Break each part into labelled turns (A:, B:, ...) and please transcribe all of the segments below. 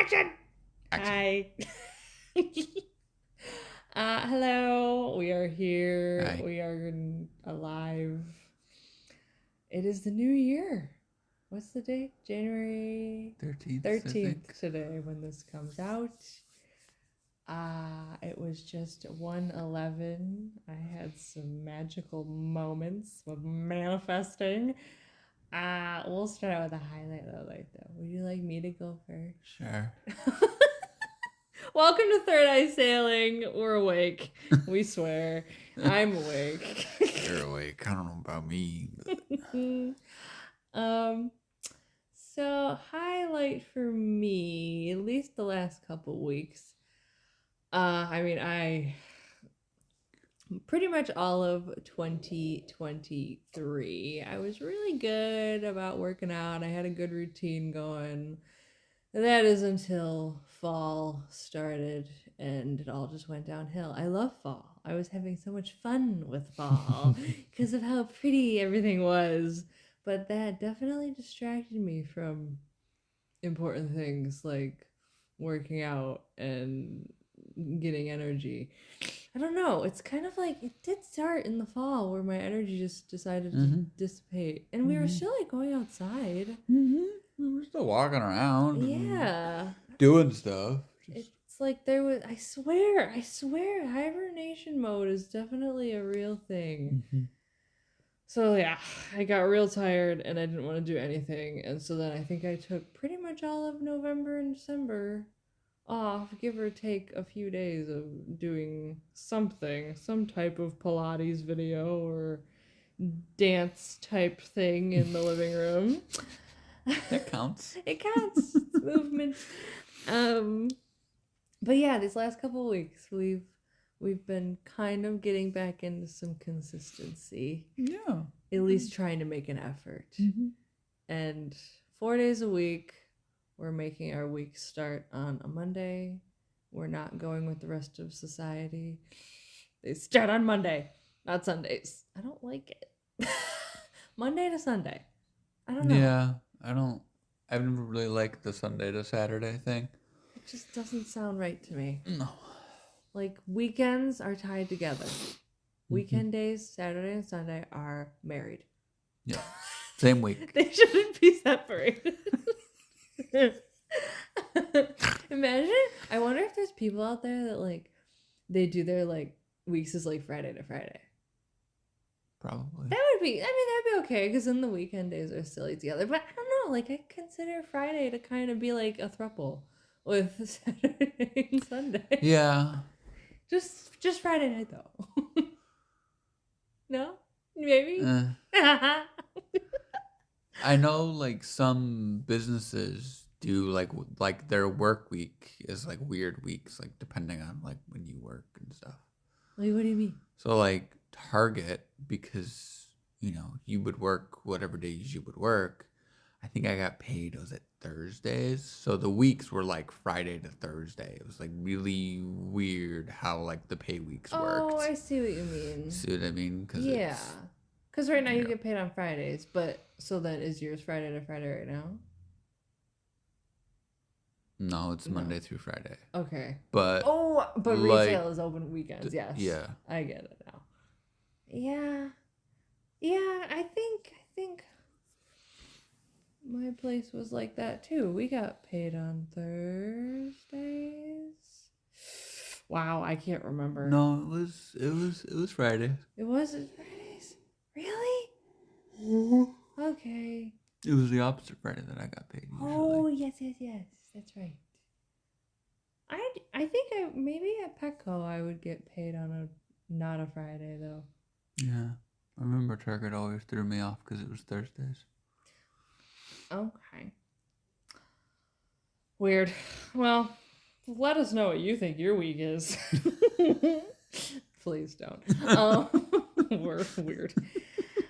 A: Action! Hi. Hello. We are here.
B: Hi.
A: We are alive. It is the new year. What's the date? January
B: 13th,
A: 13th today when this comes out. It was just 1:11. I had some magical moments of manifesting. We'll start out with a highlight lowlight though. Would you like me to go first?
B: Sure.
A: Welcome to Third Eye Sailing. We're awake. We swear. I'm awake.
B: You're awake. I don't know about me.
A: So highlight for me, at least the last couple weeks. I pretty much all of 2023. I was really good about working out. I had a good routine going. That is until fall started and it all just went downhill. I love fall. I was having so much fun with fall because of how pretty everything was. But that definitely distracted me from important things like working out and getting energy. I don't know. It's kind of like it did start in the fall where my energy just decided to dissipate. And we were still like going outside.
B: We were still walking around.
A: Yeah.
B: Doing stuff.
A: It's like there was, I swear, hibernation mode is definitely a real thing. So yeah, I got real tired and I didn't want to do anything. And so then I think I took pretty much all of November and December off, give or take a few days of doing something, some type of Pilates video or dance type thing in the living room.
B: That counts.
A: It counts. It's movement. But yeah, these last couple of weeks we've been kind of getting back into some consistency.
B: Yeah.
A: At least trying to make an effort. And 4 days a week, we're making our week start on a Monday. We're not going with the rest of society. They start on Monday, not Sundays. I don't like it. Monday to Sunday. I don't know.
B: Yeah. I've never really liked the Sunday to Saturday thing.
A: It just doesn't sound right to me.
B: No.
A: Like, weekends are tied together. Weekend days, Saturday and Sunday, are married.
B: Yeah. Same week.
A: They shouldn't be separated. Imagine, I wonder if there's people out there that, like, they do their, like, weeks as, like, Friday to Friday.
B: Probably.
A: That'd be okay, because then the weekend days are silly together. But I don't know, like, I consider Friday to kind of be like a throuple with Saturday and Sunday.
B: Yeah.
A: Just Friday night, though. No? Maybe?
B: I know, like, some businesses do, like their work week is, like, weird weeks, like, depending on, like, when you work and stuff.
A: Like, what do you mean?
B: So, like, Target, because, you know, you would work whatever days you would work. I think I got paid, was it Thursdays? So the weeks were, like, Friday to Thursday. It was, like, really weird how, like, the pay weeks worked.
A: Oh, I see what you mean.
B: See what I mean?
A: Yeah. Because right now you get paid on Fridays, but so then is yours Friday to Friday right now?
B: No, it's Monday through Friday.
A: Okay.
B: But
A: but retail is open weekends, yes.
B: Yeah.
A: I get it now. Yeah. Yeah, I think my place was like that too. We got paid on Thursdays. Wow, I can't remember.
B: No, it was Friday.
A: It wasn't Fridays. Really? Okay.
B: It was the opposite Friday that I got paid usually.
A: Oh, yes. That's right. I think maybe at Petco I would get paid on not a Friday though.
B: Yeah. I remember Target always threw me off because it was Thursdays.
A: Okay. Weird. Well, let us know what you think your week is. Please don't. We're weird.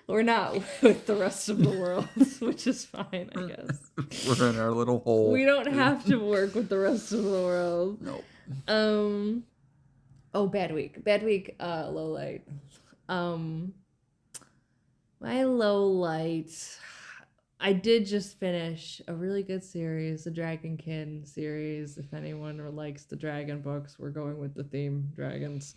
A: We're not with the rest of the world, which is fine, I guess.
B: We're in our little hole.
A: We don't have to work with the rest of the world.
B: Nope.
A: Oh, bad week. Low light. My low light. I did just finish a really good series, the Dragonkin series. If anyone likes the dragon books, we're going with the theme dragons.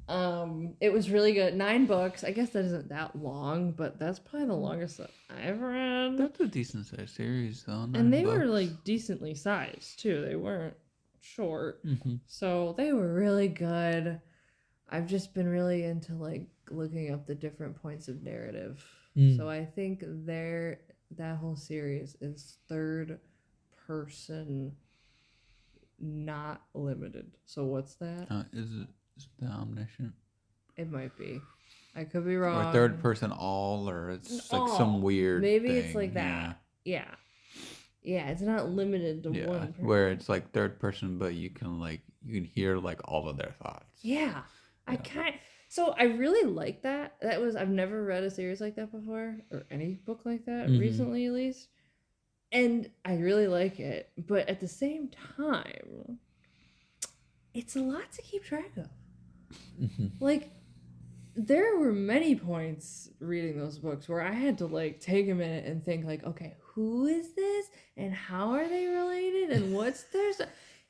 A: It was really good. 9 books. I guess that isn't that long, but that's probably the longest that I've read.
B: That's a decent sized series, though.
A: And they were like decently sized too. They weren't short, so they were really good. I've just been really into like looking up the different points of narrative. So I think that whole series is third person, not limited. So what's that?
B: Is the omniscient?
A: It might be. I could be wrong.
B: Or third person all, or it's like some weird
A: maybe
B: thing.
A: It's like that. Yeah. Yeah, it's not limited to one person.
B: Where it's like third person, but you can hear like all of their thoughts.
A: Yeah. So I really like that. I've never read a series like that before, or any book like that, recently at least. And I really like it. But at the same time, it's a lot to keep track of. Like, there were many points reading those books where I had to like take a minute and think like, okay, who is this? And how are they related? And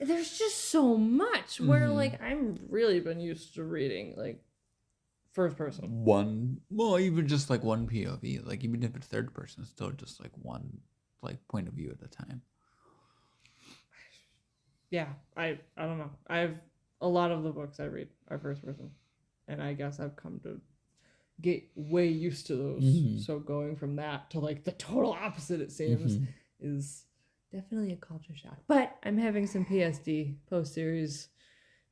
A: there's just so much where like I've really been used to reading like first person.
B: Even just like one POV. Like even if it's third person, it's still just like one like point of view at a time.
A: Yeah, I don't know. A lot of the books I read are first person. And I guess I've come to get way used to those. So going from that to like the total opposite, it seems, is definitely a culture shock. But I'm having some PSD, post-series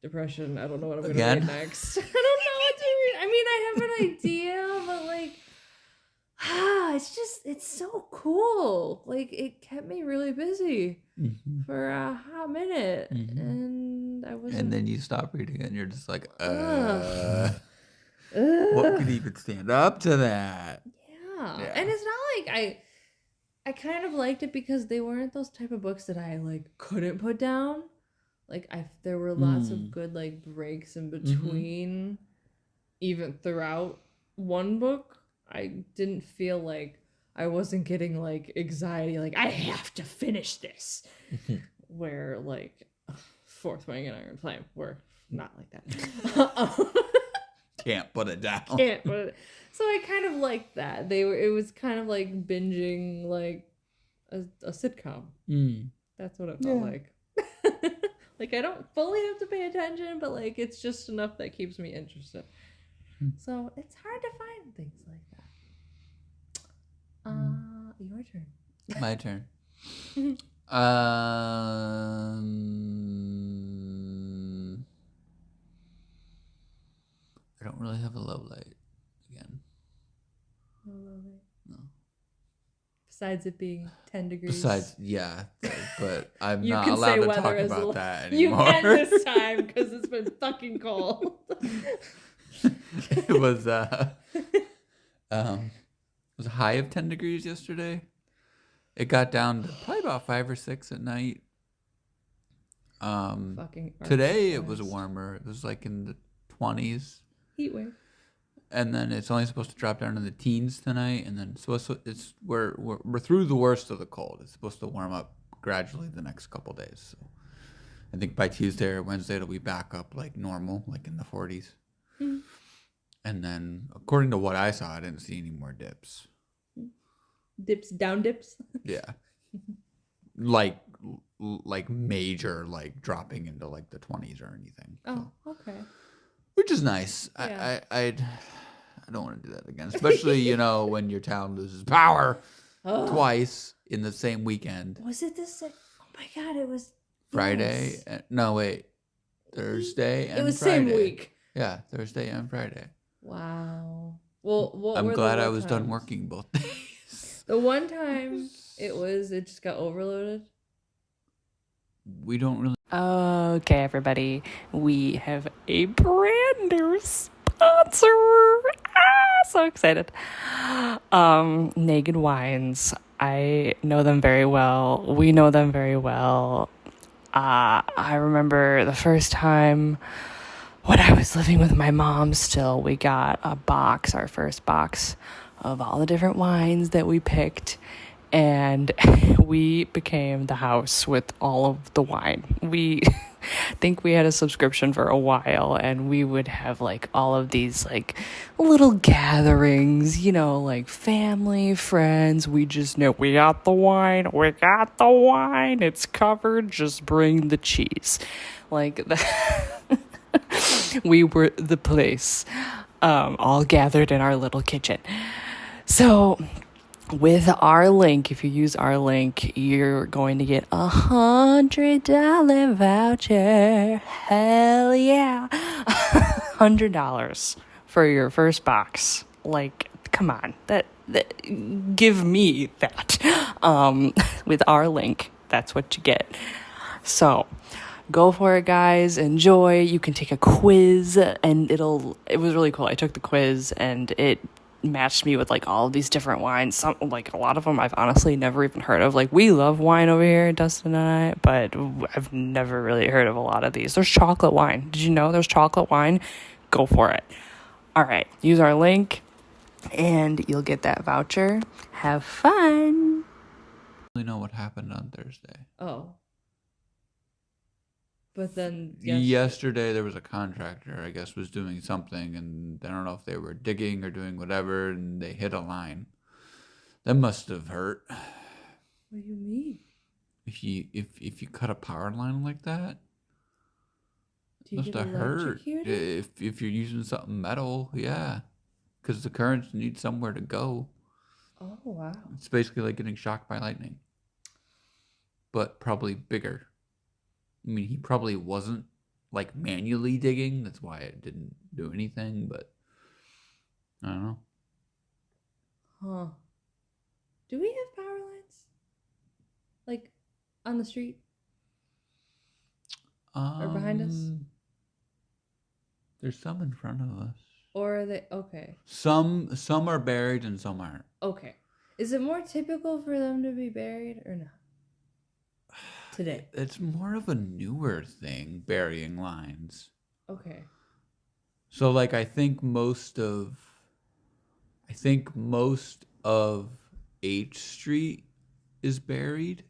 A: depression. I don't know what I'm going to read next. I don't know what to read. I mean, I have an idea, but like, it's so cool. Like, it kept me really busy for a hot minute. And I wasn't...
B: And then you stop reading it and you're just like, what could even stand up to that?
A: Yeah. And it's not like I kind of liked it because they weren't those type of books that I like couldn't put down. Like there were lots of good like breaks in between, even throughout one book. I didn't feel like I wasn't getting like anxiety, like I have to finish this. Where like Fourth Wing and Iron Flame were not like that.
B: Can't put it down.
A: Can't put it. So I kind of liked that. It was kind of like binging like a sitcom. That's what it felt like. Like I don't fully have to pay attention, but like it's just enough that keeps me interested. So it's hard to find things like that. Your turn.
B: My turn. I don't really have a low light again.
A: No low light.
B: No.
A: Besides it being 10 degrees.
B: But I'm not allowed to talk about that anymore.
A: You can this time because it's been fucking cold.
B: It was a high of 10 degrees yesterday. It got down to probably about 5 or 6 at night. Today it was warmer. It was like in the 20s.
A: Heat wave.
B: And then it's only supposed to drop down to the teens tonight, and then we're through the worst of the cold. It's supposed to warm up gradually the next couple days. So I think by Tuesday or Wednesday it'll be back up like normal, like in the 40s. And then according to what I saw, I didn't see any more dips.
A: Down dips?
B: Yeah. like major, like dropping into like the 20s or anything.
A: Oh, okay.
B: Which is nice.
A: Yeah.
B: I don't want to do that again, especially when your town loses power twice in the same weekend.
A: Was it this? Oh my God! It was
B: Friday.
A: Yes.
B: No, wait. Thursday and Friday.
A: It was Friday. Same week.
B: Yeah, Thursday and Friday.
A: Wow. Well,
B: I'm glad I was done working both days.
A: The one time it just got overloaded.
B: We don't really.
C: Okay, everybody, we have a brand new sponsor. So excited. Naked Wines. I know them very well. We know them very well. I remember the first time when I was living with my mom still, we got our first box of all the different wines that we picked. And we became the house with all of the wine. We think we had a subscription for a while, and we would have like all of these like little gatherings, you know, like family, friends. We just know we got the wine, it's covered, just bring the cheese. Like that. We were the place, all gathered in our little kitchen. So with our link, if you use our link, you're going to get $100 voucher. Hell yeah. $100 for your first box. Like, come on, that give me that. With our link, that's what you get. So go for it, guys. Enjoy. You can take a quiz, and it was really cool. I took the quiz, and it matched me with like all of these different wines. Some, like a lot of them I've honestly never even heard of. Like, we love wine over here, Dustin and I, but I've never really heard of a lot of these. There's chocolate wine. Did you know there's chocolate wine? Go for it. All right, use our link and you'll get that voucher. Have fun.
B: I don't know what happened on Thursday.
A: Oh. But then
B: yesterday there was a contractor, I guess, was doing something, and I don't know if they were digging or doing whatever, and they hit a line. That must have hurt.
A: What do you mean?
B: If you cut a power line like that,
A: Do you
B: must
A: get
B: have hurt.
A: electrocuted?
B: If you're using something metal, yeah, because the currents need somewhere to go.
A: Oh wow!
B: It's basically like getting shocked by lightning, but probably bigger. I mean, he probably wasn't like manually digging. That's why it didn't do anything, but I don't know.
A: Huh. Do we have power lines? Like on the street? Or behind us?
B: There's some in front of us.
A: Or are they okay?
B: Some are buried and some aren't.
A: Okay. Is it more typical for them to be buried or not? Today.
B: It's more of a newer thing, burying lines.
A: Okay.
B: So like I think most of H Street is buried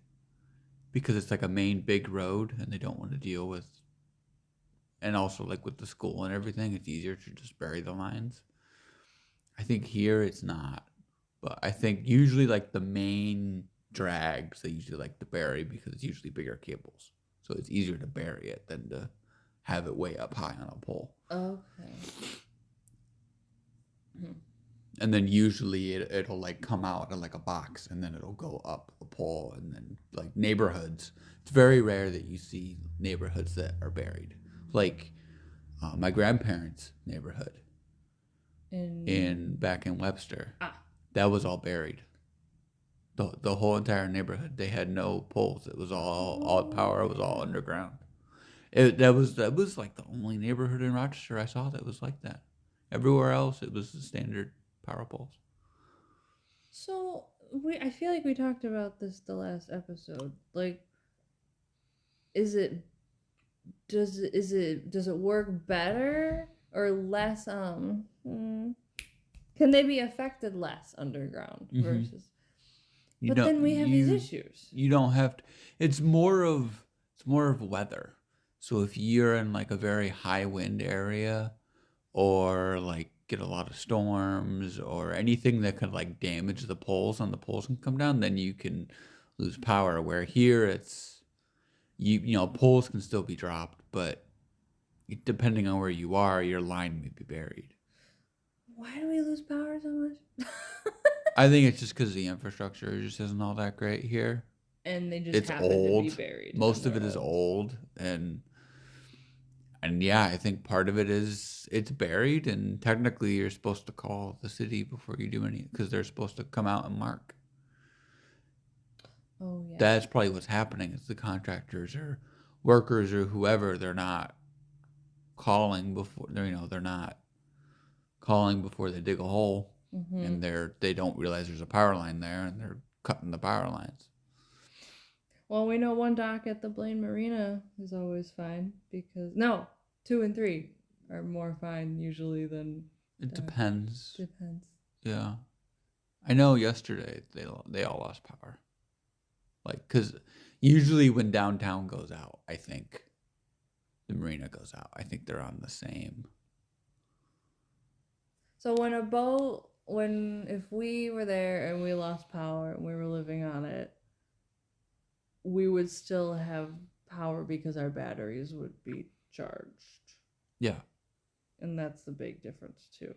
B: because it's like a main big road and they don't want to deal with, and also like with the school and everything, it's easier to just bury the lines. I think here it's not, but I think usually like the main drags they usually like to bury because it's usually bigger cables, so it's easier to bury it than to have it way up high on a pole.
A: Okay.
B: And then usually it'll like come out in like a box and then it'll go up a pole. And then like neighborhoods, it's very rare that you see neighborhoods that are buried. Like my grandparents' neighborhood back in Webster, that was all buried. The whole entire neighborhood, they had no poles. It was all power was all underground. That was like the only neighborhood in Rochester I saw that was like that. Everywhere else, it was the standard power poles.
A: So I feel like we talked about this the last episode. Like, does it work better or less? Can they be affected less underground versus? But then we have these issues.
B: You don't have to. It's more of weather. So if you're in like a very high wind area, or like get a lot of storms or anything that could like damage the poles and the poles can come down, then you can lose power. Where here it's you know poles can still be dropped, but depending on where you are, your line may be buried.
A: Why do we lose power so much?
B: I think it's just because the infrastructure just isn't all that great here.
A: And they just
B: it's
A: happen
B: old.
A: To be buried.
B: Most of it is old, and yeah, I think part of it is it's buried, and technically you're supposed to call the city before you do anything because they're supposed to come out and mark.
A: Oh yeah.
B: That's probably what's happening. Is the contractors or workers or whoever, they're not calling before they're not calling before they dig a hole, and they don't realize there's a power line there, and they're cutting the power lines.
A: Well, we know one dock at the Blaine Marina is always fine because 2 and 3 are more fine usually than.
B: It depends.
A: Depends.
B: Yeah. I know yesterday they all lost power. Like, because usually when downtown goes out, I think the marina goes out. I think they're on the same.
A: So if we were there and we lost power and we were living on it, we would still have power because our batteries would be charged.
B: Yeah.
A: And that's the big difference too.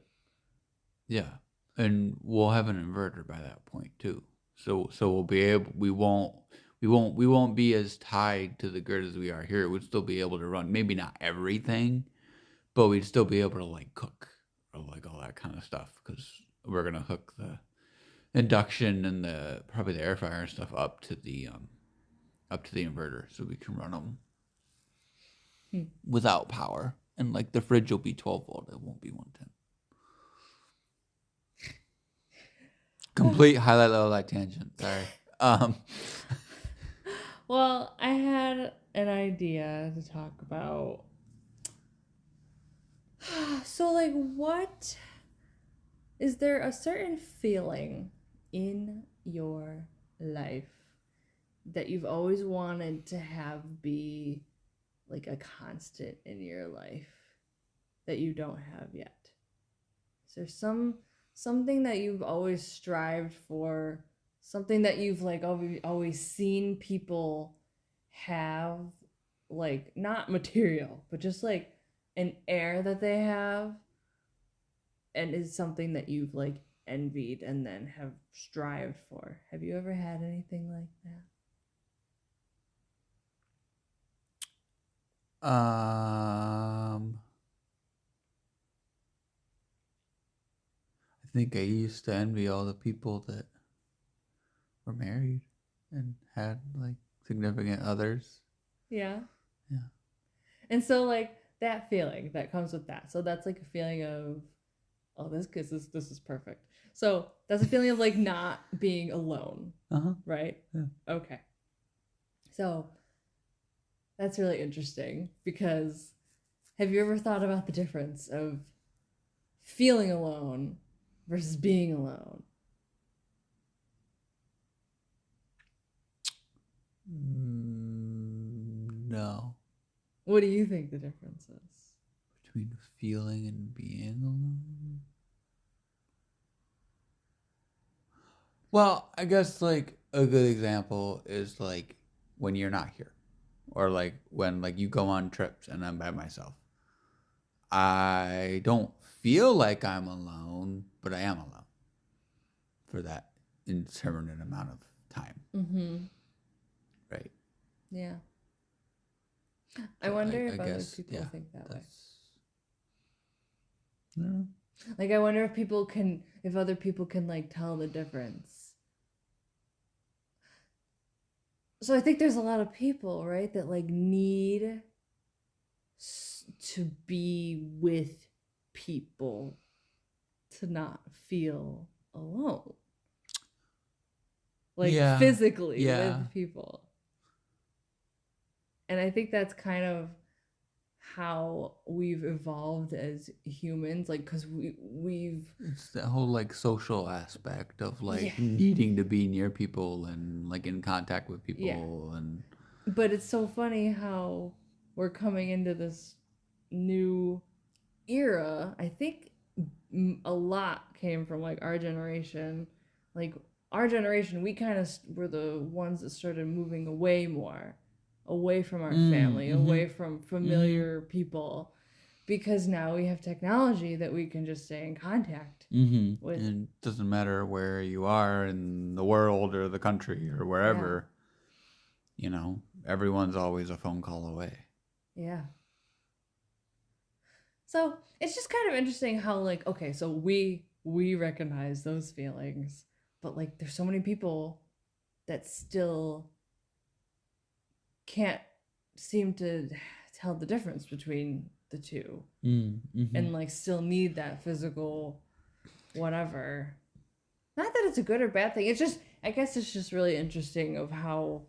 B: Yeah. And we'll have an inverter by that point too. So we'll be able we won't be as tied to the grid as we are here. We'd still be able to run maybe not everything, but we'd still be able to like cook or like all that kind of stuff because we're gonna hook the induction and probably the air fryer and stuff up to the inverter so we can run them without power. And like the fridge will be 12 volt. It won't be 110. Complete highlight level light tangent. Sorry.
A: Well, I had an idea to talk about. So, like, what is there a certain feeling in your life that you've always wanted to have be like a constant in your life that you don't have yet? Is there something that you've always strived for, something that you've like always seen people have, like not material, but just like an air that they have, and is something that you've like envied and then have strived for? Have you ever had anything like that?
B: I think I used to envy all the people that were married and had like significant others.
A: Yeah.
B: Yeah.
A: And so like that feeling that comes with that. So that's like a feeling of, oh, this is perfect. So that's a feeling of like not being alone. Right?
B: Yeah.
A: Okay. So that's really interesting because have you ever thought about the difference of feeling alone versus being alone?
B: No.
A: What do you think the difference is?
B: Between feeling and being alone? Well, I guess like a good example is like when you're not here. Or like when like you go on trips and I'm by myself. I don't feel like I'm alone, but I am alone for that indeterminate amount of time.
A: Mm-hmm.
B: Right.
A: Yeah. I wonder if other people think that way.
B: No.
A: Like I wonder if other people can like tell the difference. So I think there's a lot of people, right, that like need to be with people to not feel alone. Like physically with people. And I think that's kind of how we've evolved as humans, like because it's
B: that whole like social aspect of like needing to be near people and like in contact with people. And
A: but it's so funny how we're coming into this new era. I think a lot came from like our generation. Like our generation, we kind of were the ones that started moving away from our family, away from familiar people, because now we have technology that we can just stay in contact with.
B: And it doesn't matter where you are in the world or the country or wherever, you know, everyone's always a phone call away.
A: Yeah. So it's just kind of interesting how like, okay, so we recognize those feelings, but like there's so many people that still can't seem to tell the difference between the two, and like still need that physical whatever. Not that it's a good or bad thing, it's just, I guess it's just really interesting of how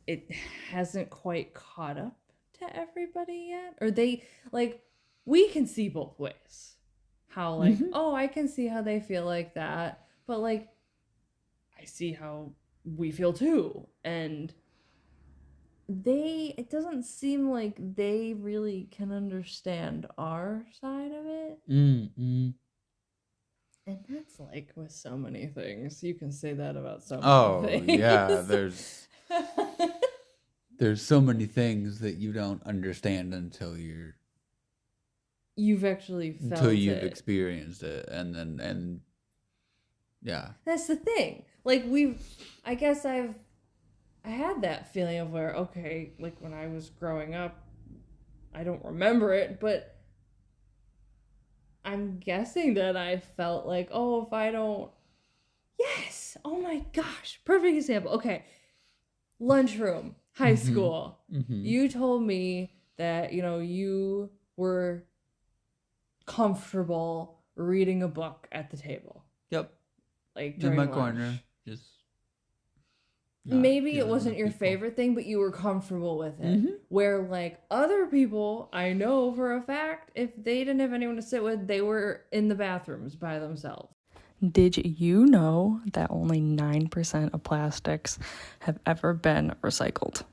A: it hasn't quite caught up to everybody yet, or they like, we can see both ways how like, oh, I can see how they feel like that, but like I see how we feel too. And it doesn't seem like they really can understand our side of it.
B: Mm-mm.
A: And that's like with so many things. You can say that about so many things.
B: Yeah, there's so many things that you don't understand until
A: you've actually felt
B: until you've
A: it.
B: experienced it, and yeah.
A: That's the thing. Like I guess I had that feeling of where, okay, like when I was growing up, I don't remember it, but I'm guessing that I felt like, oh, if I don't, yes, oh my gosh, perfect example. Okay, lunchroom, high school.
B: Mm-hmm.
A: You told me that, you were comfortable reading a book at the table.
B: Yep.
A: Like
B: in my
A: lunch.
B: corner, just
A: maybe it wasn't your favorite thing, but you were comfortable with it.
B: Mm-hmm.
A: Where like other people, I know for a fact, if they didn't have anyone to sit with, they were in the bathrooms by themselves.
C: Did you know that only 9% of plastics have ever been recycled?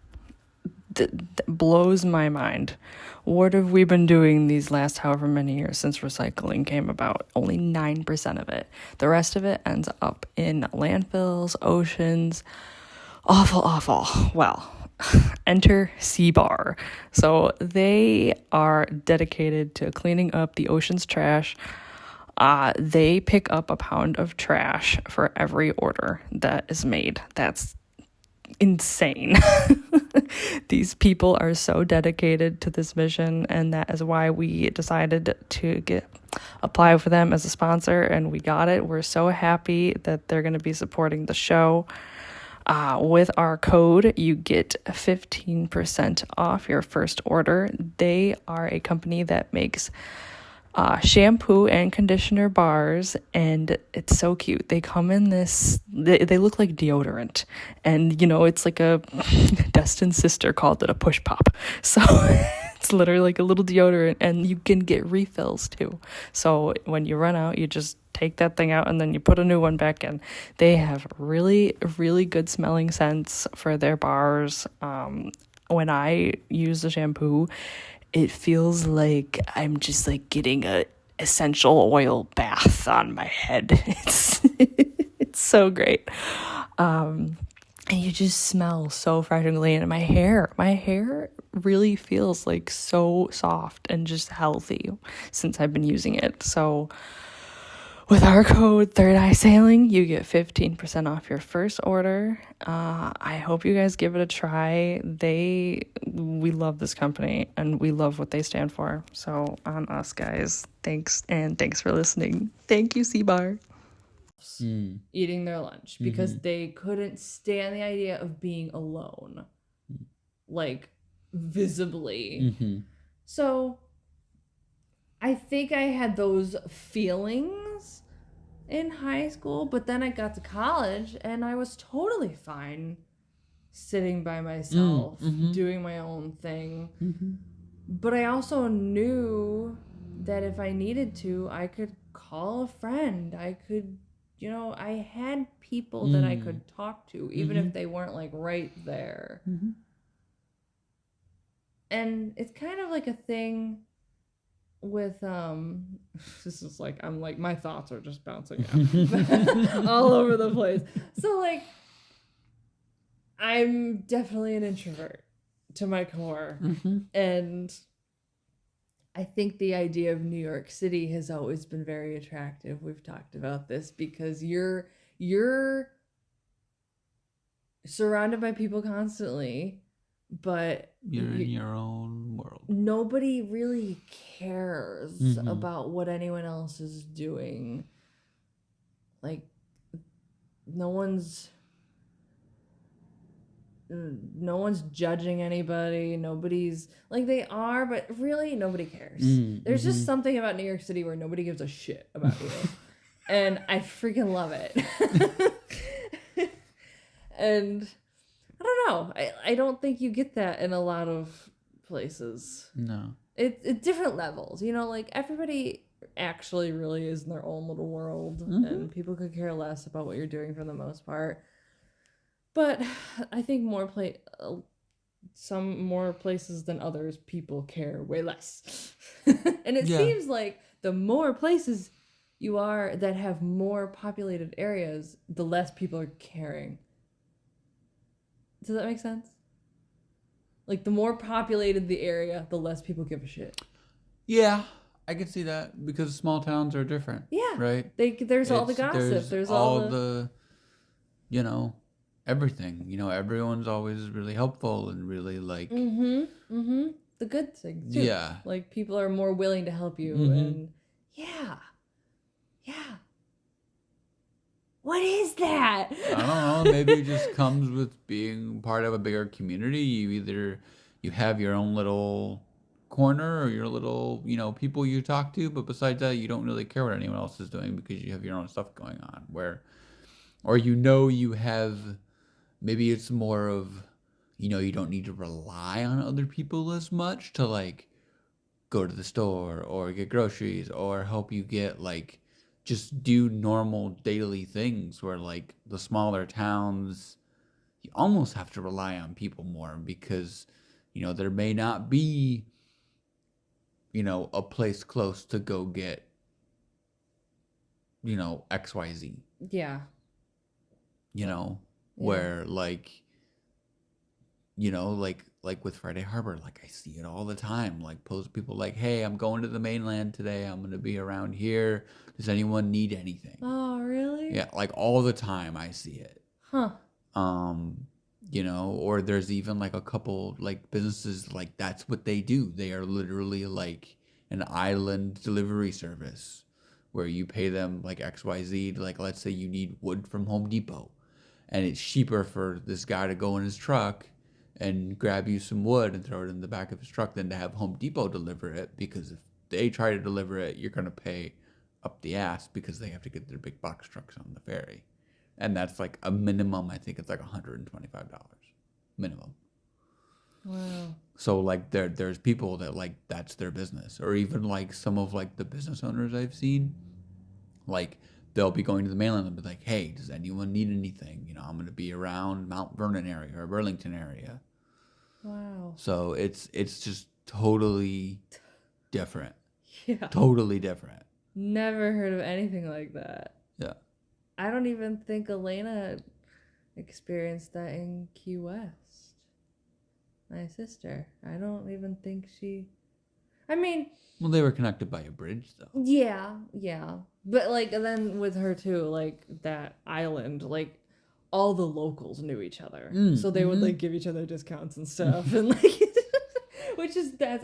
C: That blows my mind. What have we been doing these last however many years since recycling came about? Only 9% of it. The rest of it ends up in landfills, oceans. Awful. Well, enter C-Bar. So they are dedicated to cleaning up the ocean's trash. They pick up a pound of trash for every order that is made. That's insane. These people are so dedicated to this mission, and that is why we decided to apply for them as a sponsor, and we got it. We're so happy that they're going to be supporting the show. With our code, you get 15% off your first order. They are a company that makes shampoo and conditioner bars, and it's so cute. They come in they look like deodorant, and it's like Dustin's sister called it a push pop. So it's literally like a little deodorant, and you can get refills too. So when you run out, you just take that thing out and then you put a new one back in. They have really, really good smelling scents for their bars. When I use the shampoo, it feels like I'm just like getting a essential oil bath on my head. It's so great. And you just smell so refreshingly. And my hair really feels like so soft and just healthy since I've been using it. So with our code Third Eye Sailing, you get 15% off your first order. I hope you guys give it a try. We love this company and we love what they stand for. So on us, guys, thanks for listening. Thank you, C-Bar.
A: Eating their lunch because they couldn't stand the idea of being alone, like visibly. So I think I had those feelings in high school, but then I got to college and I was totally fine sitting by myself, doing my own thing. But I also knew that if I needed to, I could call a friend. I could, I had people that I could talk to, even if they weren't like right there. And it's kind of like a thing with this is like I'm like my thoughts are just bouncing out all over the place. So like I'm definitely an introvert to my core, and I think the idea of New York City has always been very attractive. We've talked about this because you're surrounded by people constantly, but
B: you're in your own world.
A: Nobody really cares about what anyone else is doing. Like, no one's judging anybody. Nobody's like, they are, but really nobody cares. There's just something about New York City where nobody gives a shit about you. And I freaking love it. And I don't know. I don't think you get that in a lot of places.
B: No.
A: It's different levels. Like everybody actually really is in their own little world, and people could care less about what you're doing for the most part. But I think some more places than others, people care way less. And it seems like the more places you are that have more populated areas, the less people are caring. Does that make sense? Like, the more populated the area, the less people give a shit.
B: Yeah, I can see that because small towns are different.
A: Yeah.
B: Right?
A: There's all the gossip. There's all the
B: you know, everything. You know, everyone's always really helpful and really like...
A: The good things, too.
B: Yeah.
A: Like, people are more willing to help you. And, yeah. What is that?
B: I don't know. Maybe it just comes with being part of a bigger community. You have your own little corner or your little, people you talk to, but besides that, you don't really care what anyone else is doing because you have your own stuff going on. Or you have, maybe it's more of, you don't need to rely on other people as much to like go to the store or get groceries or help you get like just do normal daily things, where like the smaller towns, you almost have to rely on people more because, there may not be, a place close to go get, XYZ.
A: Yeah.
B: Where like, like with Friday Harbor, like I see it all the time. Like post people like, hey, I'm going to the mainland today. I'm going to be around here. Does anyone need anything?
A: Oh, really?
B: Yeah, like all the time I see it.
A: Huh.
B: Or there's even like a couple like businesses like that's what they do. They are literally like an island delivery service where you pay them like XYZ. Like let's say you need wood from Home Depot and it's cheaper for this guy to go in his truck and grab you some wood and throw it in the back of his truck than to have Home Depot deliver it, because if they try to deliver it, you're going to pay up the ass because they have to get their big box trucks on the ferry. And that's like a minimum, I think it's like $125 minimum.
A: Wow.
B: So like there's people that like that's their business, or even like some of like the business owners I've seen, like they'll be going to the mainland and be like, hey, does anyone need anything? I'm going to be around Mount Vernon area or Burlington area.
A: Wow.
B: So it's just totally different.
A: Yeah.
B: Totally different.
A: Never heard of anything like that.
B: Yeah.
A: I don't even think Elena experienced that in Key West. My sister. I don't even think she... I mean...
B: Well, they were connected by a bridge, though.
A: Yeah. But, like, then with her, too, like, that island, like, all the locals knew each other. So they would, like, give each other discounts and stuff. And, like,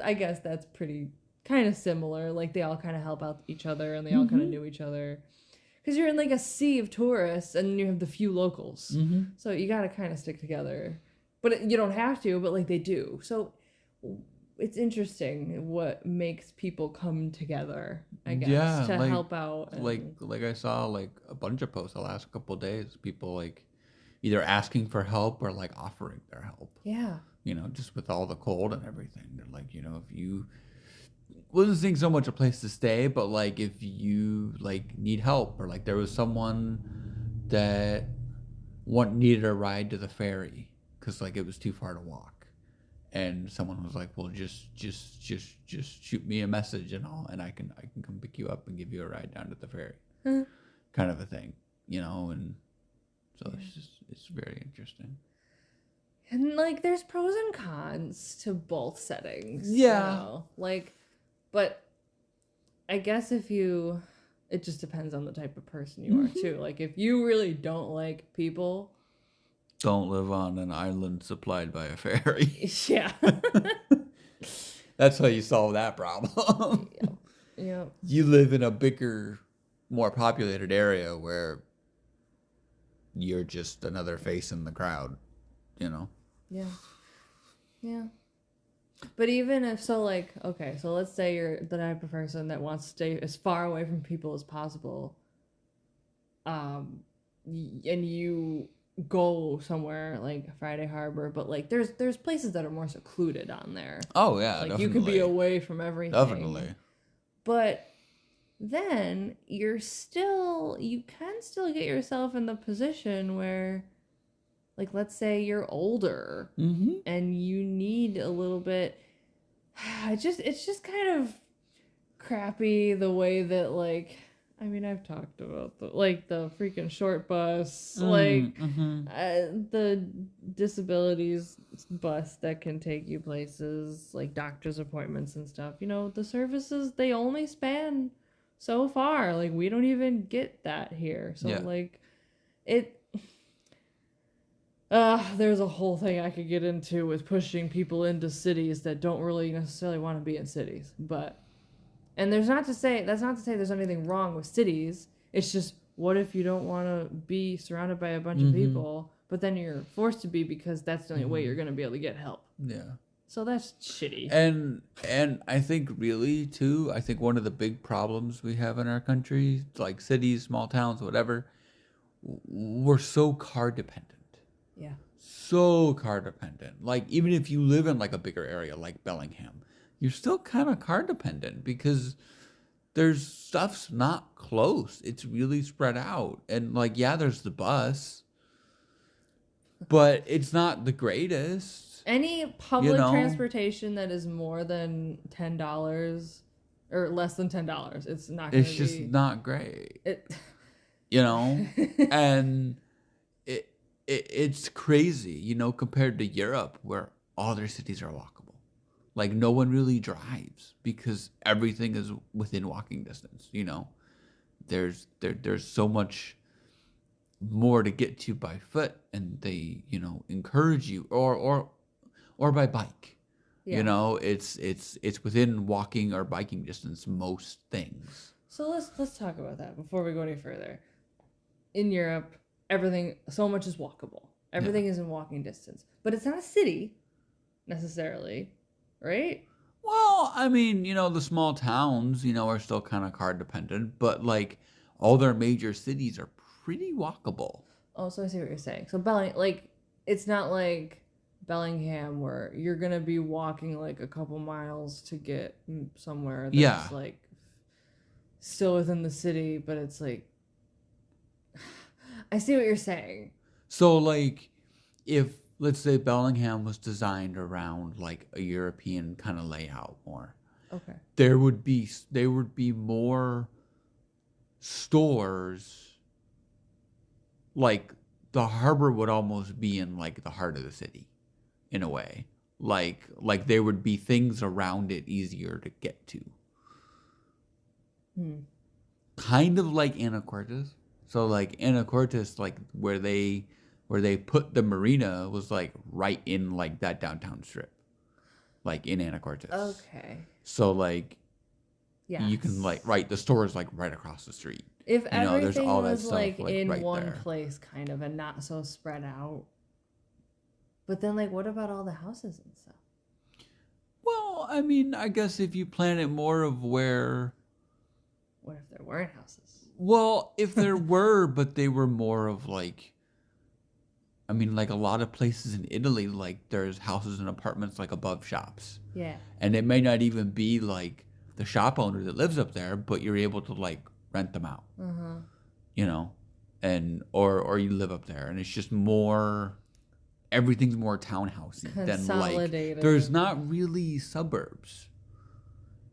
A: I guess that's pretty kind of similar. Like, they all kind of help out each other, and they all kind of knew each other. Because you're in, like, a sea of tourists, and you have the few locals. So you got to kind of stick together. But you don't have to, but, like, they do. So it's interesting what makes people come together, I guess, to help out. And...
B: Like I saw, like, a bunch of posts the last couple of days. People, like, either asking for help or, like, offering their help.
A: Yeah.
B: Just with all the cold and everything. They're like, if you... wasn't seeing so much a place to stay, but like if you like need help, or like there was someone that needed a ride to the ferry because like it was too far to walk, and someone was like, well, just shoot me a message and I can come pick you up and give you a ride down to the ferry, kind of a thing, and so it's very interesting.
A: And like there's pros and cons to both settings. Like, but I guess it just depends on the type of person you are too. Like if you really don't like people,
B: don't live on an island supplied by a ferry.
A: Yeah.
B: That's how you solve that problem.
A: Yeah.
B: You live in a bigger, more populated area where you're just another face in the crowd,
A: Yeah. But even if so, like, okay, so let's say you're the type of person that wants to stay as far away from people as possible, and you go somewhere like Friday Harbor, but like there's places that are more secluded on there.
B: Oh yeah,
A: like
B: definitely.
A: You could be away from everything.
B: Definitely.
A: But then you can still get yourself in the position where, like, let's say you're older and you need a little bit. It's just kind of crappy the way that, like, I mean, I've talked about the freaking short bus, the disabilities bus that can take you places, like doctor's appointments and stuff. You know, the services, they only span so far. Like, we don't even get that here. So, there's a whole thing I could get into with pushing people into cities that don't really necessarily want to be in cities. And that's not to say there's anything wrong with cities. It's just, what if you don't want to be surrounded by a bunch of people, but then you're forced to be because that's the only way you're going to be able to get help.
B: Yeah.
A: So that's shitty.
B: And I think really too, I think one of the big problems we have in our country, like cities, small towns, whatever, we're so car dependent.
A: Yeah.
B: So car dependent. Like, even if you live in like a bigger area like Bellingham, you're still kind of car dependent because there's stuff's not close. It's really spread out. And like, yeah, there's the bus, but it's not the greatest.
A: Any public transportation that is more than $10 or less than $10, it's not going to be...
B: It's just not great. And it's crazy, compared to Europe where all their cities are walkable. Like, no one really drives because everything is within walking distance, There's so much more to get to by foot, and they, encourage you or by bike. Yeah. It's within walking or biking distance, most things.
A: So let's talk about that before we go any further. In Europe, so much is walkable. Everything is in walking distance. But it's not a city necessarily. Right?
B: Well, I mean, the small towns, are still kind of car dependent, but like all their major cities are pretty walkable.
A: Oh, so I see what you're saying. So it's not like Bellingham where you're going to be walking like a couple miles to get somewhere that's like still within the city, but it's like, I see what you're saying.
B: So like, if let's say Bellingham was designed around like a European kind of layout more.
A: Okay.
B: There would be more stores. Like, the harbor would almost be in like the heart of the city in a way. Like there would be things around it easier to get to. Kind of like Anacortes. So like Anacortes, like where they put the marina was like right in like that downtown strip, like in Anacortes.
A: Okay.
B: So like, you can like, the store is like right across the street.
A: If everything
B: there's all that
A: was
B: stuff,
A: like in
B: right
A: one
B: there.
A: place kind of and not so spread out. But then like, what about all the houses and stuff?
B: Well, I mean, I guess if you plan it more of where...
A: What if there weren't houses?
B: Well, if there were, but they were more of like... I mean, like a lot of places in Italy, like there's houses and apartments like above shops.
A: Yeah.
B: And it may not even be like the shop owner that lives up there, but you're able to like rent them out. And or you live up there, and it's just more, everything's more townhousey than like, there's not really suburbs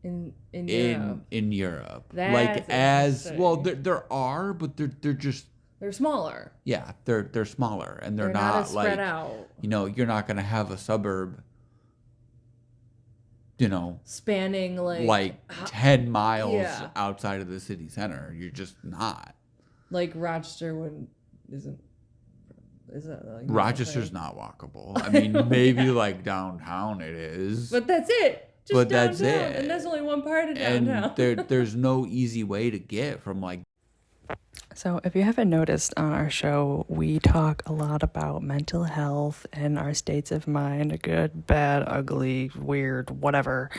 A: in Europe.
B: In Europe.
A: That's
B: like as well, there are, but they're just,
A: they're smaller.
B: Yeah, they're smaller, and they're
A: not as
B: like
A: spread out.
B: You're not gonna have a suburb,
A: spanning like
B: 10 miles outside of the city center. You're just not.
A: Like Rochester isn't like
B: Rochester's not walkable. I mean, maybe like downtown it is.
A: But that's it. Just downtown.
B: That's it.
A: And that's only one part of downtown.
B: And there's no easy way to get from like.
C: So if you haven't noticed on our show, we talk a lot about mental health and our states of mind, good, bad, ugly, weird, whatever.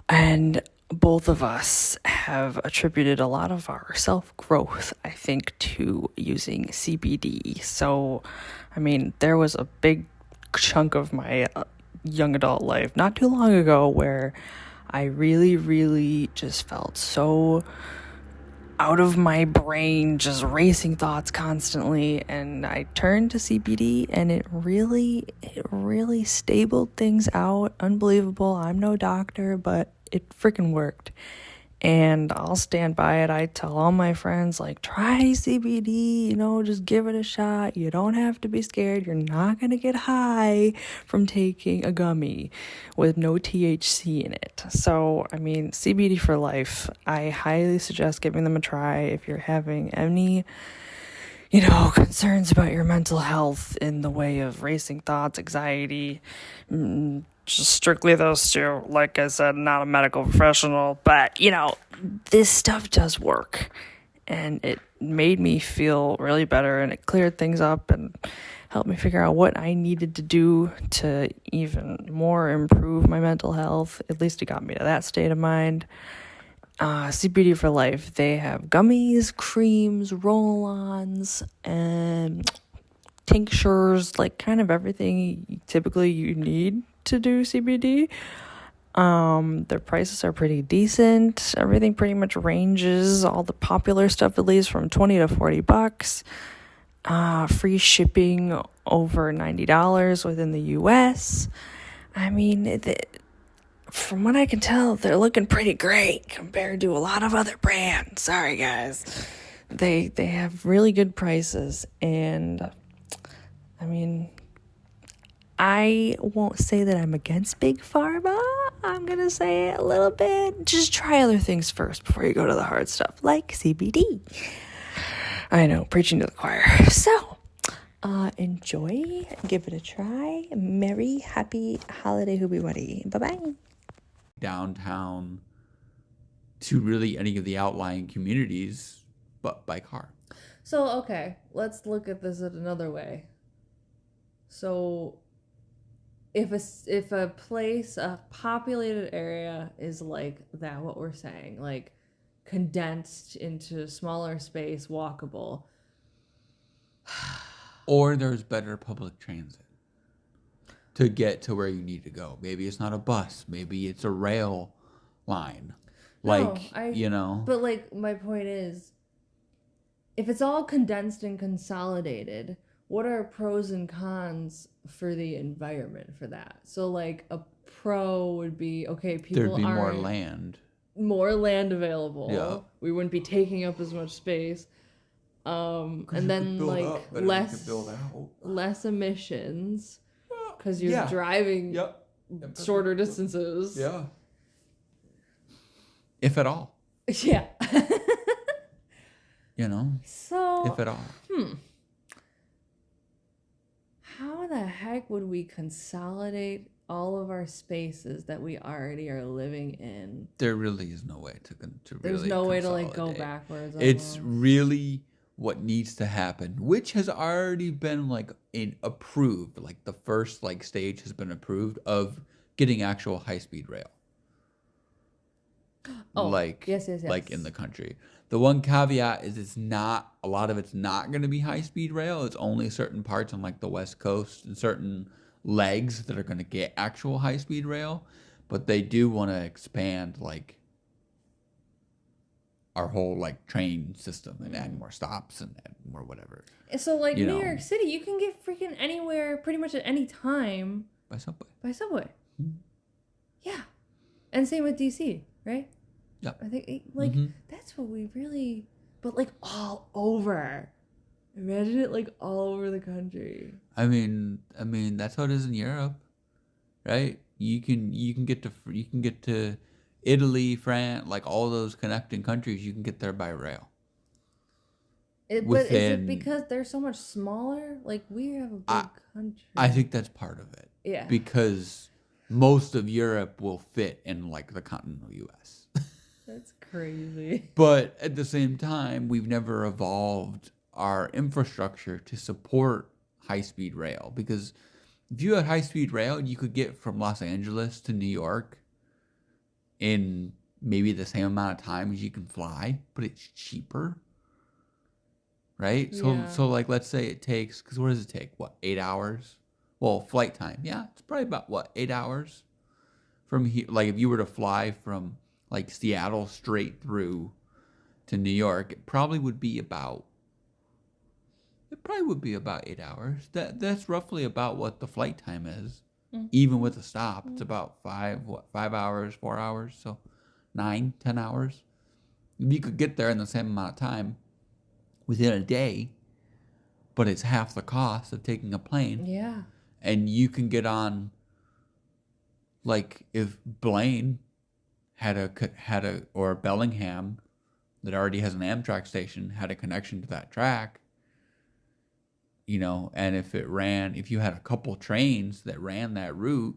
C: And both of us have attributed a lot of our self-growth, I think, to using CBD. So, I mean, there was a big chunk of my young adult life not too long ago where I really, really just felt so out of my brain, just racing thoughts constantly, and I turned to CBD, and it really stabled things out. Unbelievable. I'm no doctor, but it freaking worked. And I'll stand by it. I tell all my friends, like, try CBD, just give it a shot. You don't have to be scared. You're not going to get high from taking a gummy with no THC in it. So, CBD for life. I highly suggest giving them a try if you're having any, concerns about your mental health in the way of racing thoughts, anxiety, just strictly those two. Like I said, not a medical professional, but this stuff does work, and it made me feel really better, and it cleared things up and helped me figure out what I needed to do to even more improve my mental health. At least it got me to that state of mind. CBD for life. They have gummies, creams, roll-ons, and tinctures, like kind of everything typically you need to do CBD. Their prices are pretty decent. Everything pretty much ranges, all the popular stuff at least, from $20 to $40. Free shipping over $90 within the US. From what I can tell, they're looking pretty great compared to a lot of other brands. Sorry, guys. They have really good prices, and I won't say that I'm against Big Pharma. I'm going to say a little bit. Just try other things first before you go to the hard stuff, like CBD. I know, preaching to the choir. So, enjoy. Give it a try. Merry, happy holiday, hoobie buddy. Bye-bye.
B: Downtown to really any of the outlying communities, but by car.
A: So, okay, let's look at this at another way. So, if a place, a populated area is like that, what we're saying, like condensed into smaller space, walkable.
B: Or there's better public transit to get to where you need to go. Maybe it's not a bus. Maybe it's a rail line. But
A: like, my point is, if it's all condensed and consolidated, what are pros and cons for the environment for that? So, like, a pro would be, okay,
B: there'd be more land
A: available. Yeah. We wouldn't be taking up as much space. And then, like, less emissions because you're driving shorter distances.
B: Yeah. If at all.
A: Yeah. So,
B: if at all.
A: How the heck would we consolidate all of our spaces that we already are living in?
B: There really is no way to
A: There's no way to, like, go backwards.
B: It's really what needs to happen, which has already been, like, approved. Like, the first, like, stage has been approved of getting actual high-speed rail.
A: Oh, yes.
B: Like in the country. The one caveat is a lot of it's not going to be high-speed rail. It's only certain parts on, like, the West Coast and certain legs that are going to get actual high-speed rail. But they do want to expand, like, our whole, like, train system and add more stops and add more whatever.
A: So, like, New York City, you can get freaking anywhere pretty much at any time.
B: By subway.
A: Mm-hmm. Yeah. And same with DC, right?
B: Yep.
A: I think, like, that's what we really... But, like, all over. Imagine it, like, all over the country.
B: I mean, that's how it is in Europe, right? You can get to Italy, France, like all those connecting countries. You can get there by rail.
A: But is it because they're so much smaller? Like, we have a big country.
B: I think that's part of it.
A: Yeah.
B: Because most of Europe will fit in, like, the continental U.S.
A: That's crazy.
B: But at the same time, we've never evolved our infrastructure to support high-speed rail. Because if you had high-speed rail, you could get from Los Angeles to New York in maybe the same amount of time as you can fly, but it's cheaper. Right? So like, let's say it takes, because what does it take? 8 hours? Well, flight time. Yeah, it's probably about, 8 hours from here. Like, if you were to fly from, like, Seattle straight through to New York, it probably would be about 8 hours. That's roughly about what the flight time is. Even with a stop, it's about 5 hours, 4 hours, so 9, 10 hours. You could get there in the same amount of time within a day, but it's half the cost of taking a plane.
A: Yeah.
B: And you can get on, like, if Blaine or Bellingham that already has an Amtrak station had a connection to that track, and if you had a couple trains that ran that route,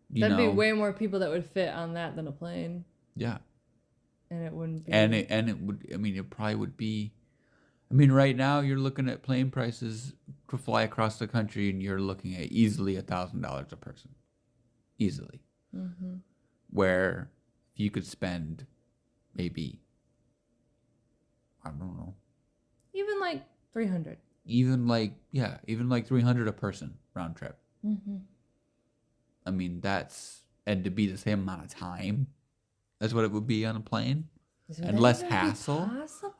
A: That'd be way more people that would fit on that than a plane.
B: Yeah.
A: And it wouldn't be.
B: And it would, it probably would be, right now you're looking at plane prices to fly across the country, and you're looking at easily $1,000 a person. Easily.
A: Mm-hmm.
B: Where you could spend maybe, I don't know.
A: Even like 300.
B: Even like 300 a person round trip.
A: Mm-hmm.
B: And to be the same amount of time as what it would be on a plane.
A: Is
B: And less hassle.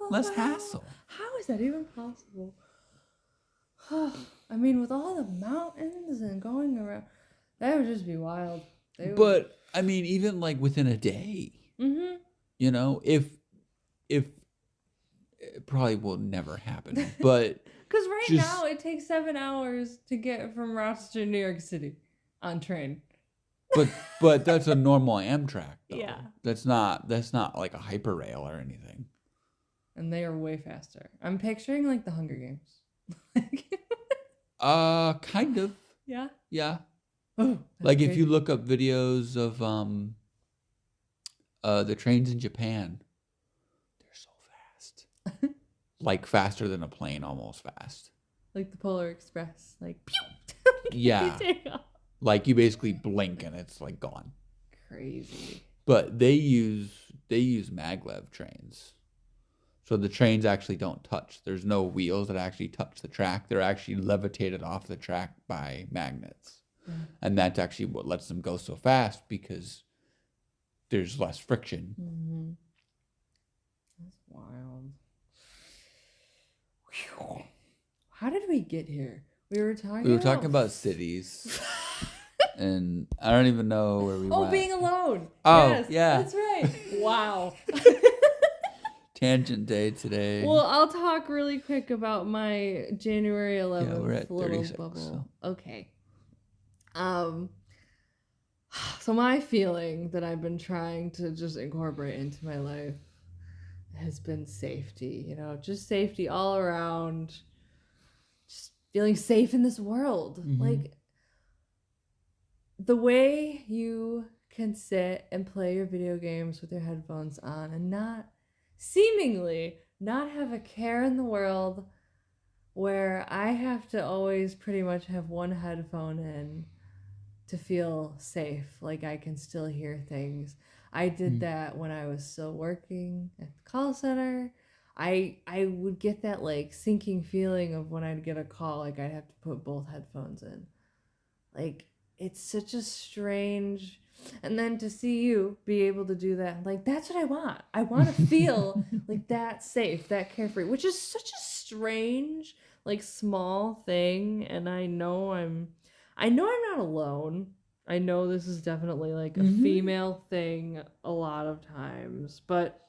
B: Less hassle.
A: How is that even possible? With all the mountains and going around, that would just be wild.
B: But even like within a day,
A: mm-hmm.
B: If it probably will never happen, but
A: because now it takes 7 hours to get from Rochester to New York City on train.
B: But that's a normal Amtrak, though.
A: Yeah.
B: That's not like a hyperrail or anything.
A: And they are way faster. I'm picturing like the Hunger Games.
B: Kind of.
A: Yeah.
B: Yeah.
A: Oh,
B: like
A: crazy.
B: if you look up videos of the trains in Japan, they're so fast. Like faster than a plane, almost fast.
A: Like the Polar Express, like pew.
B: Yeah. Like you basically blink and it's like gone.
A: Crazy.
B: But they use maglev trains. So the trains actually don't touch. There's no wheels that actually touch the track. They're actually levitated off the track by magnets. Mm. And that's actually what lets them go so fast, because there's less friction.
A: Mm-hmm. That's wild. Whew. How did we get here? We were talking about
B: cities. And I don't even know where we went.
A: Oh, being alone.
B: Oh,
A: yes,
B: yeah.
A: That's right. Wow.
B: Tangent day today.
A: Well, I'll talk really quick about my January 11th
B: we're at
A: little
B: 36,
A: bubble.
B: so.
A: Okay. So my feeling that I've been trying to just incorporate into my life has been safety, just safety all around. Just feeling safe in this world.
B: Mm-hmm.
A: Like, the way you can sit and play your video games with your headphones on and seemingly not have a care in the world, where I have to always pretty much have one headphone in to feel safe, like I can still hear things. I did that when I was still working at the call center. I would get that like sinking feeling of when I'd get a call, like I'd have to put both headphones in. Like, it's such a strange, and then to see you be able to do that, like, that's what I want. I want to feel like that safe, that carefree, which is such a strange, like, small thing. And I know I'm not alone. I know this is definitely like a female thing a lot of times, but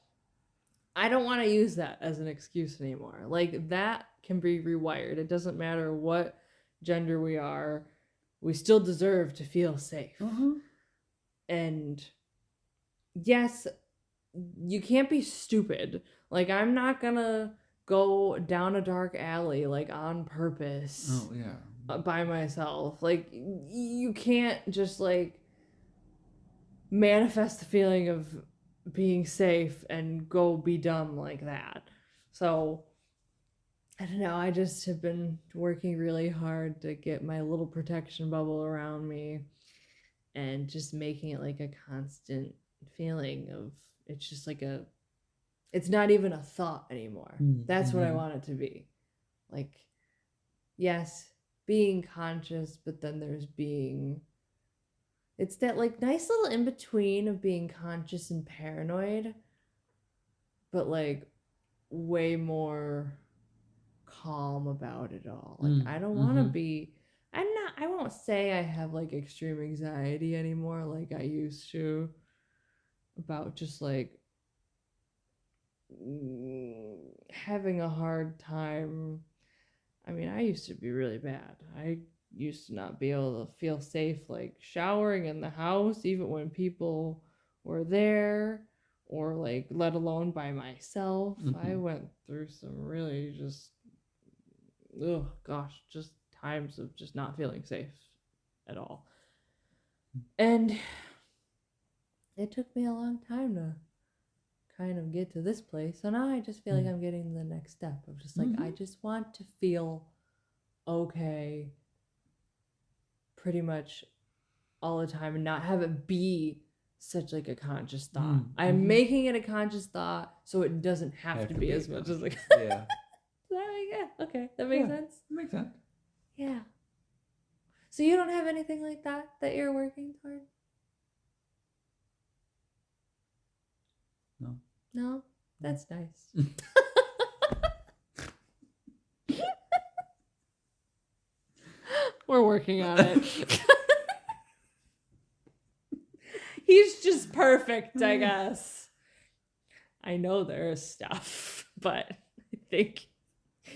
A: I don't want to use that as an excuse anymore. Like, that can be rewired. It doesn't matter what gender we are. We still deserve to feel safe.
B: Mm-hmm.
A: And yes, you can't be stupid. Like, I'm not gonna go down a dark alley, like, on purpose.
B: Oh, yeah.
A: By myself. Like, you can't just, like, manifest the feeling of being safe and go be dumb like that. So, I don't know, I just have been working really hard to get my little protection bubble around me and just making it like a constant feeling of, it's just like it's not even a thought anymore. Mm-hmm. That's what I want it to be. Like, yes, being conscious, but then there's it's that like nice little in-between of being conscious and paranoid. but like way more calm about it all. Like I don't want to be. I won't say I have like extreme anxiety anymore like I used to about just like having a hard time. I mean, I used to be really bad. I used to not be able to feel safe like showering in the house even when people were there, or like let alone by myself. I went through some really just just times of just not feeling safe at all. And it took me a long time to kind of get to this place. So now I just feel like I'm getting the next step of just like, I just want to feel okay pretty much all the time and not have it be such like a conscious thought. I'm making it a conscious thought so it doesn't have to be as much as like,
B: yeah.
A: Okay, that makes sense.
B: Makes sense.
A: Yeah. So you don't have anything like that you're working toward?
B: No.
A: No? That's nice. We're working on it. He's just perfect, I guess. I know there is stuff, but I think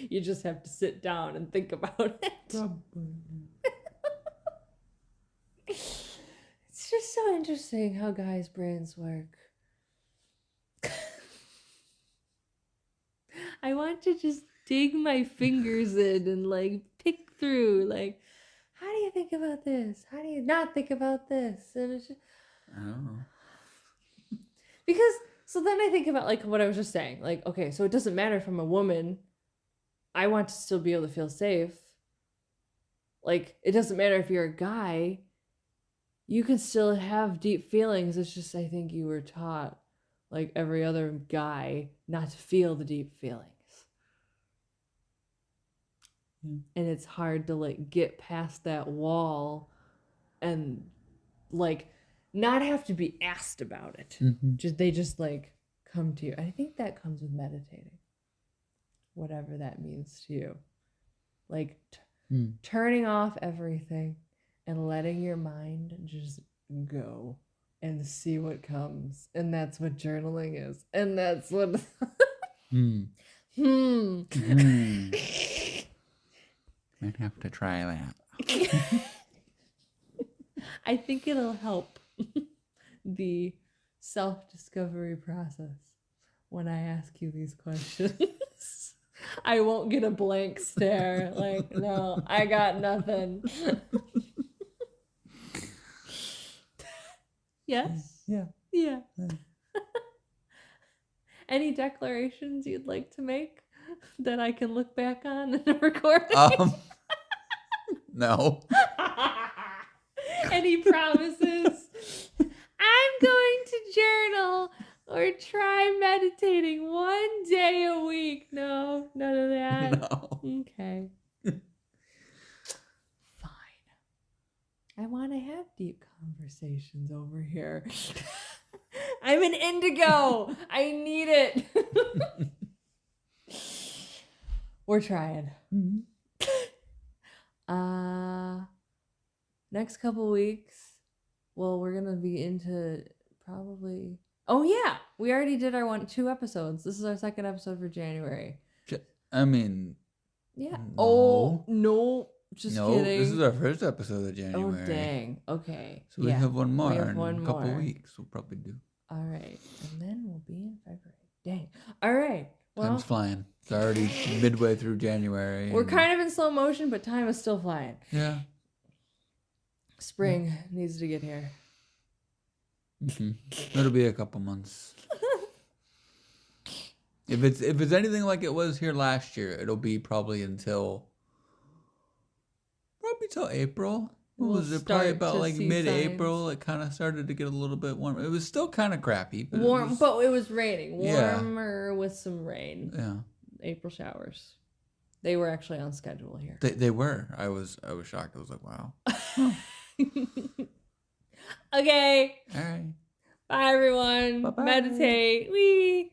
A: you just have to sit down and think about it. It's just so interesting how guys' brains work. I want to just dig my fingers in and like pick through, like, how do you think about this? How do you not think about this? And it's just,
B: I don't know.
A: because so then I think about like what I was just saying, like, okay, so it doesn't matter if I'm a woman, I want to still be able to feel safe. Like, it doesn't matter if you're a guy, you can still have deep feelings. It's just I think you were taught, like every other guy, not to feel the deep feelings. And it's hard to like get past that wall and like not have to be asked about it. They just like come to you. I think that comes with meditating, whatever that means to you. Like turning off everything and letting your mind just go and see what comes. And that's what journaling is. And that's what
B: Might have to try that.
A: I think it'll help the self-discovery process when I ask you these questions. I won't get a blank stare. Like, no, I got nothing. Yes?
B: Yeah.
A: Yeah. Any declarations you'd like to make that I can look back on in a recording?
B: No.
A: Any promises? I'm going to journal or try meditating 1 day a week. No, none of that.
B: No.
A: Okay. Fine. I want to have deep conversations over here. I'm an indigo. I need it. We're trying. Next couple weeks, well, we're gonna be into probably. Oh yeah, we already did our 2 episodes. This is our 2nd episode for January.
B: I mean,
A: yeah.
B: No.
A: Oh no, just
B: no,
A: kidding.
B: this is our first episode of January.
A: Oh dang. Okay.
B: So we have one more
A: We have
B: in
A: one
B: a couple
A: more.
B: weeks. We'll probably do.
A: All right, and then we'll be in February. Dang. All right. Well,
B: Time's flying. It's already midway through January.
A: We're kind of in slow motion, but time is still flying.
B: Yeah.
A: Spring needs to get here.
B: It'll be a couple months. If it's anything like it was here last year, it'll be probably till April. What was it? Probably about like mid-April. It kind of started to get a little bit warm. It was still kind of crappy, but
A: but it was raining.
B: Yeah.
A: Warmer with some rain.
B: Yeah.
A: April showers. They were actually on schedule here.
B: They were. I was shocked. I was like, wow.
A: Okay.
B: All right.
A: Bye everyone.
B: Bye-bye.
A: Meditate. Wee.